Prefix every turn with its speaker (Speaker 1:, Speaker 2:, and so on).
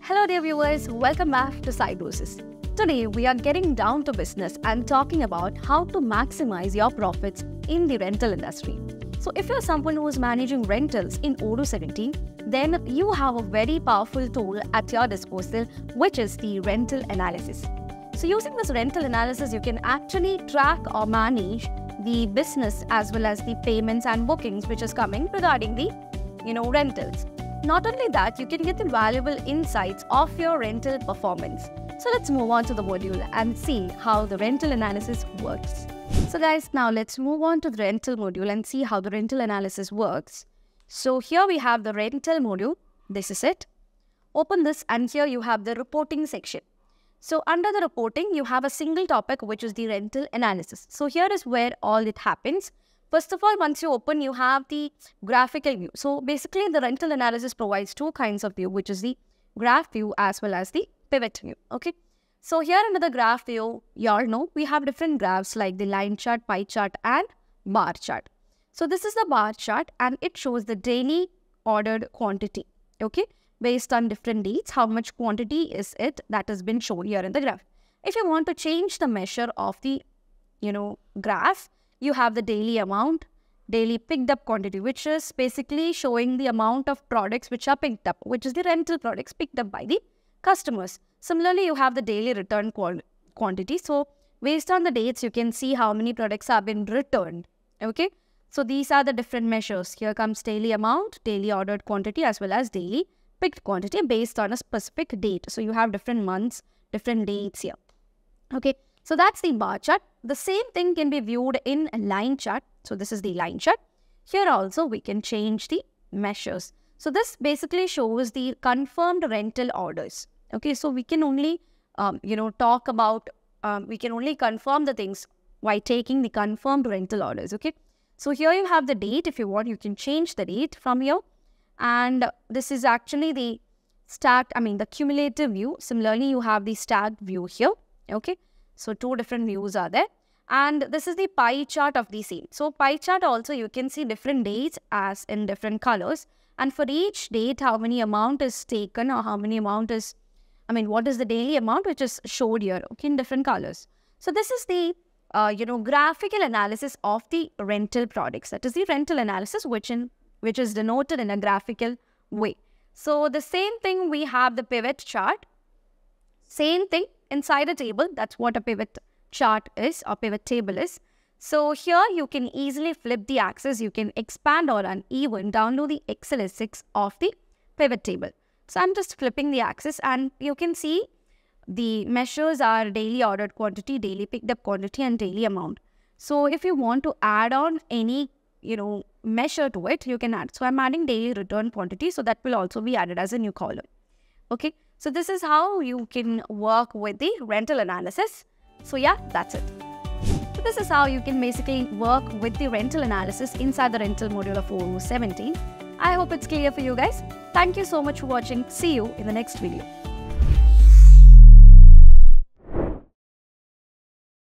Speaker 1: Hello dear viewers, welcome back to Cybrosys. Today we are getting down to business and talking about how to maximize your profits in the rental industry. So if you're someone who is managing rentals in Odoo 17, then you have a very powerful tool at your disposal, which is the rental analysis. So using this rental analysis, you can actually track or manage the business as well as the payments and bookings which is coming regarding the rentals. Not only that, you can get the valuable insights of your rental performance. So let's move on to the module and see how the rental analysis works. So guys, now let's move on to the rental module and see how the rental analysis works. So here we have the rental module. This is it. Open this and here you have the reporting section. So under the reporting, you have a single topic which is the rental analysis. So here is where all it happens. First of all, once you open, you have the graphical view. So basically, the rental analysis provides two kinds of view, which is the graph view as well as the pivot view. Okay. So here under the graph view, you all know we have different graphs like the line chart, pie chart, and bar chart. So this is the bar chart and it shows the daily ordered quantity. Okay. Based on different dates, how much quantity is it that has been shown here in the graph. If you want to change the measure of the, graph, you have the daily amount, daily picked up quantity, which is basically showing the amount of products which are picked up, which is the rental products picked up by the customers. Similarly, you have the daily return quantity. So based on the dates, you can see how many products have been returned. Okay. So these are the different measures. Here comes daily amount, daily ordered quantity, as well as daily picked quantity based on a specific date. So you have different months, different dates here. Okay. So that's the bar chart. The same thing can be viewed in a line chart. So this is the line chart. Here also we can change the measures. So this basically shows the confirmed rental orders. Okay, so we can only, talk about, we can only confirm the things by taking the confirmed rental orders. Okay, so here you have the date. If you want, you can change the date from here. And this is actually the the cumulative view. Similarly, you have the stacked view here. Okay. So two different views are there. And this is the pie chart of the same. So pie chart also you can see different dates as in different colors. And for each date, how many amount is taken or how many amount is, what is the daily amount which is showed here, okay, in different colors. So this is the, graphical analysis of the rental products. That is the rental analysis which is denoted in a graphical way. So the same thing, we have the pivot chart. Same thing. Inside a table, that's what a pivot chart is or pivot table is. So here you can easily flip the axis. You can expand or uneven down to the XLS6 of the pivot table. So I'm just flipping the axis and you can see the measures are daily ordered quantity, daily picked up quantity and daily amount. So if you want to add on any, measure to it, you can add. So I'm adding daily return quantity. So that will also be added as a new column. Okay. So this is how you can work with the rental analysis. So yeah, that's it. So this is how you can basically work with the rental analysis inside the rental module of Odoo 17. I hope it's clear for you guys. Thank you so much for watching. See you in the next video.